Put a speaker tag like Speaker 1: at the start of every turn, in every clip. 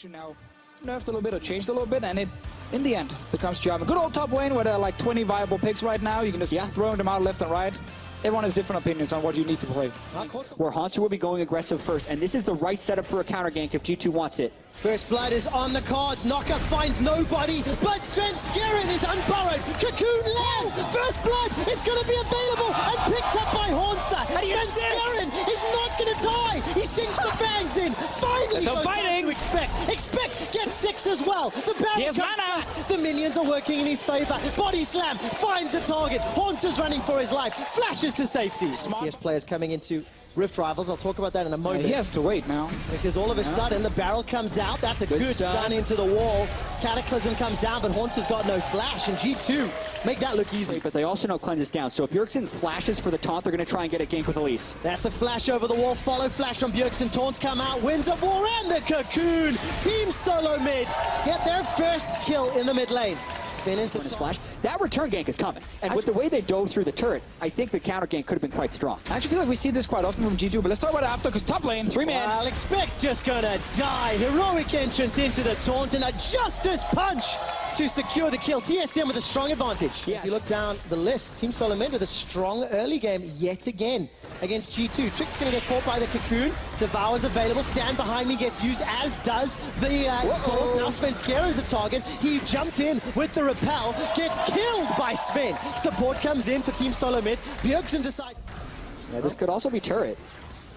Speaker 1: actually now nerfed a little bit or changed a little bit, and it, in the end, becomes German. Good old top lane where there are like 20 viable picks right now. You can just throw them out left and right. Everyone has different opinions on what you need to play.
Speaker 2: Where Hansu will be going aggressive first, and this is the right setup for a counter gank if G2 wants it.
Speaker 3: First blood is on the cards. Knockup finds nobody, but Sven Skeren is unburrowed. Cocoon lands. First blood is going to be available and picked up by Hansa. Sven Skeren is not going to die. He sinks the fangs in. Finally,
Speaker 1: no fighting.
Speaker 3: Expect gets 6 as well. The Baron comes back. The minions are working in his favor. Body slam finds a target. Hansa's running for his life. Flashes to safety. CS players coming into Rift Rivals. I'll talk about that in a moment.
Speaker 1: He has to wait now.
Speaker 3: Because all of a sudden the barrel comes out. That's a good stun into the wall. Cataclysm comes down, but Hansa's got no flash, and G2 make that look easy.
Speaker 2: But they also know Cleanse is down, so if Bjergsen flashes for the taunt, they're going to try and get a gank with Elise.
Speaker 3: That's a flash over the wall. Follow flash from Bjergsen. Taunts come out. Winds of War and the Cocoon. Team solo mid get their first kill in the mid lane. Sven is the
Speaker 2: flash. That return gank is coming. And with the way they dove through the turret, I think the counter gank could have been quite strong.
Speaker 1: I actually feel like we see this quite often from G2, but let's talk about it after, because top lane, 3-man.
Speaker 3: Well, Expect's just gonna die. Heroic entrance into the taunt and a Justice Punch to secure the kill. TSM with a strong advantage.
Speaker 2: Yes.
Speaker 3: If you look down the list, Team Solo Mid with a strong early game yet again against G2. Trick's gonna get caught by the Cocoon. Devour's available. Stand behind me gets used, as does the Source. Now Sven Skeren is the target. He jumped in with the repel, gets killed by Sven. Support comes in for Team Solo Mid. Bjergsen decides.
Speaker 2: Yeah, this could also be turret.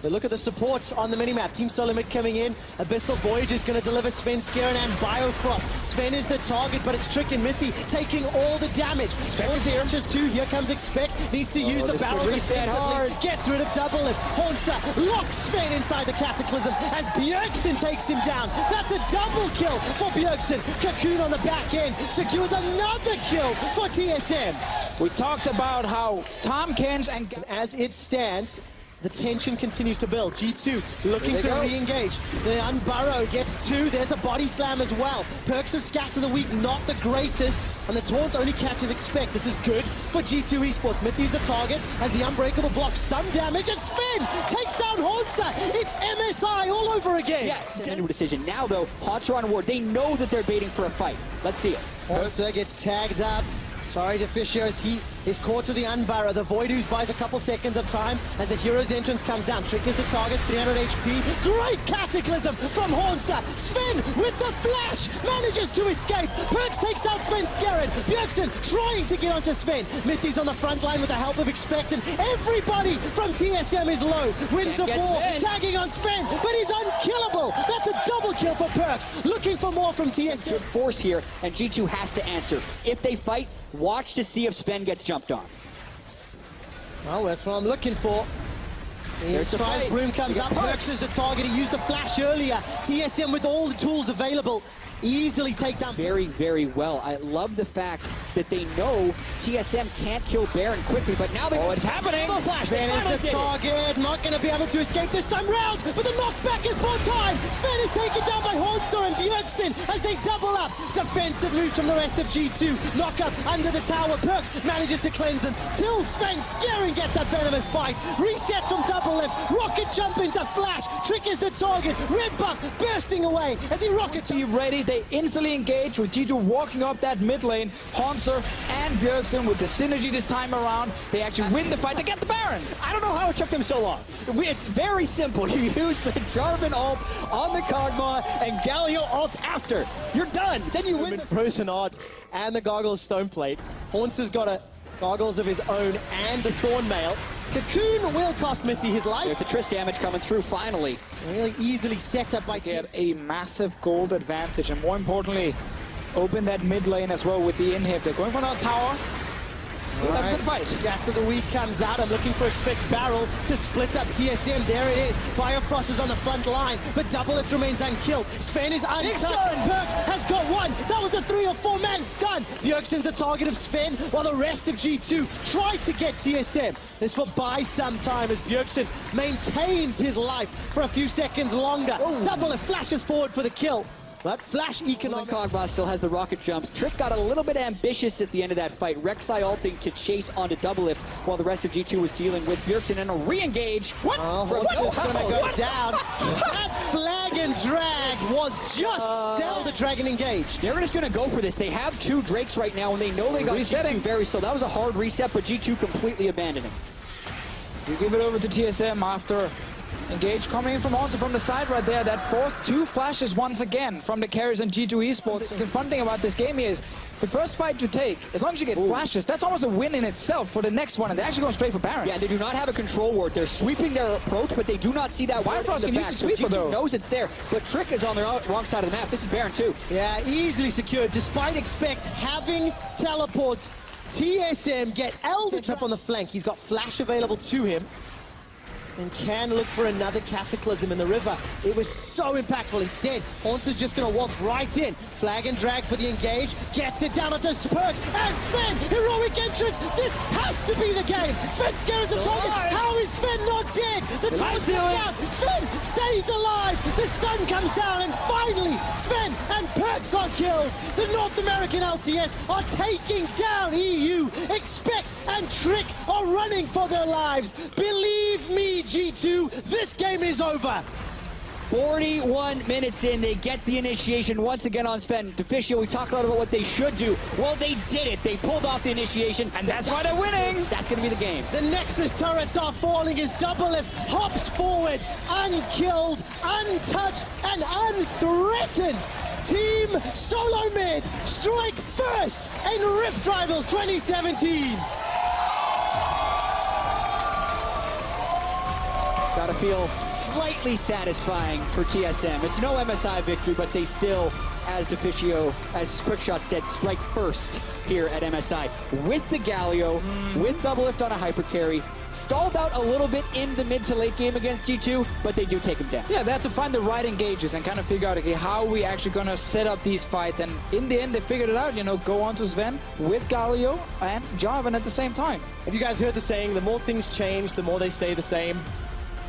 Speaker 3: But look at the supports on the minimap. Team Solo Mid coming in. Abyssal Voyage is going to deliver Sven Skeren and Biofrost. Sven is the target, but it's Trick and Mithy taking all the damage.
Speaker 1: Expect is here.
Speaker 3: Here comes Expect. Needs to use the barrel defensively. Gets rid of double lift. Hansa locks Sven inside the Cataclysm as Bjergsen takes him down. That's a double kill for Bjergsen. Cocoon on the back end secures another kill for TSM.
Speaker 1: We talked about how Tom Kens and
Speaker 3: as it stands, the tension continues to build. G2 looking to re-engage. The Unburrow gets 2. There's a body slam as well. Perks of Scatter the Weak, not the greatest. And the taunt only catches Expect. This is good for G2 Esports. Mithy's the target as the Unbreakable blocks some damage. And Sven takes down Hansa. It's MSI all over again.
Speaker 2: Yeah, it's a decision. Now, though, Hansa are on ward. They know that they're baiting for a fight. Let's see it.
Speaker 3: Hansa gets tagged up. Sorry to Fishers, he is caught to the Unburrow. The Void Ooze buys a couple seconds of time as the hero's entrance comes down. Trick is the target, 300 HP. Great Cataclysm from Hansa. Sven with the flash manages to escape. Perks takes down Sven Skeren. Bjergsen trying to get onto Sven. Mithy's on the front line with the help of Expect, and everybody from TSM is low. Winds of War tagging on Sven, but he's unkillable. That's a double kill for Perks. Looking for more from TSM.
Speaker 2: Good force here, and G2 has to answer. If they fight, watch to see if Sven gets jumped on.
Speaker 3: Well, that's what I'm looking for. The Surprise Broom comes up. Perks is the target. He used the flash earlier. TSM with all the tools available. Easily take down.
Speaker 2: Very, very well. I love the fact that they know TSM can't kill Baron quickly, but now they...
Speaker 1: Oh, it's happening!
Speaker 3: The flash Sven is the target. Not going to be able to escape this time round, but the knockback is bought time. Sven is taken down by Hansa and Bjergsen as they double up. Defensive moves from the rest of G2. Knock up under the tower. Perks manages to cleanse him till Sven Skeren gets that venomous bite. Resets from double lift. Rocket jump into flash. Trick is the target. Red buff bursting away as he rocket.
Speaker 1: Be ready. They instantly engage with G2 walking up that mid lane. Hansa and Bjergsen with the synergy this time around. They actually win the fight to get the Baron.
Speaker 2: I don't know how it took them so long. It's very simple. You use the Jarvan ult on the Kog'Maw and Galio ults after. You're done. Then you win the
Speaker 3: Frozen Art and the Goggles Stoneplate. Hansa's got a Goggles of his own and the Thornmail. Cocoon will cost Mithy his life.
Speaker 2: There's the Triss damage coming through finally.
Speaker 3: Really easily set up by
Speaker 1: Get a massive gold advantage, and more importantly, open that mid lane as well with the inhib. They're going for another tower. So that's the fight.
Speaker 3: Scatter the Weak comes out. I'm looking for Expect's barrel to split up TSM. There it is. Biofrost is on the front line, but Double Lift remains unkilled. Sven is untouched. Perks has got one. That was a 3 or 4 man stun. Bjergsen's a target of Sven, while the rest of G2 try to get TSM. This will buy some time as Bjergsen maintains his life for a few seconds longer. Double Lift flashes forward for the kill. But Flash economic.
Speaker 2: Kog'Maw still has the rocket jumps. Trick got a little bit ambitious at the end of that fight. Rek'Sai ulting to chase onto double lift while the rest of G2 was dealing with Bjergsen and a re-engage.
Speaker 1: What?
Speaker 3: Horton's gonna go down. That flag and drag was just Zelda Dragon engaged.
Speaker 2: They're just gonna go for this. They have 2 Drakes right now and they know they got
Speaker 1: Resetting.
Speaker 2: G2 very slow. That was a hard reset, but G2 completely abandoned him.
Speaker 1: You give it over to TSM after Engage coming in from also from the side right there. That forced 2 flashes once again from the carries and G2 Esports. The fun thing about this game is the first fight you take, as long as you get flashes, that's almost a win in itself for the next one, and they're actually going straight for Baron.
Speaker 2: Yeah, they do not have a control ward. They're sweeping their approach, but they do not see that ward in the back. So G2 knows it's there, but Trick is on the wrong side of the map. This is Baron too.
Speaker 3: Yeah, easily secured, despite Expect having teleports. TSM get Eldritch up on the flank. He's got Flash available to him and can look for another Cataclysm in the river. It was so impactful. Instead, Haunts is just going to waltz right in. Flag and drag for the engage. Gets it down onto Perks. And Sven, heroic entrance. This has to be the game. Sven scares the target. How is Sven not dead? The time's down. Sven stays alive. The stun comes down. And finally, Sven and Perks are killed. The North American LCS are taking down EU. Expect and Trick are running for their lives. Believe me, G2, this game is over.
Speaker 2: 41 minutes in, they get the initiation once again on Sven. Deficio, we talked a lot about what they should do. Well, they did it. They pulled off the initiation.
Speaker 1: And that's why they're winning.
Speaker 2: That's going to be the game.
Speaker 3: The Nexus turrets are falling as double lift hops forward, unkilled, untouched, and unthreatened. Team Solo Mid strike first in Rift Rivals 2017.
Speaker 2: Gotta feel slightly satisfying for TSM. It's no MSI victory, but they still, as Deficio, as Quickshot said, strike first here at MSI. With the Galio, with double lift on a hyper carry, stalled out a little bit in the mid to late game against G2, but they do take him down.
Speaker 1: Yeah, they had to find the right engages and kind of figure out, okay, how are we actually going to set up these fights? And in the end, they figured it out, you know, go on to Sven with Galio and Jarvan at the same time.
Speaker 3: Have you guys heard the saying, the more things change, the more they stay the same?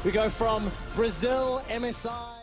Speaker 3: We go from Brazil, MSI...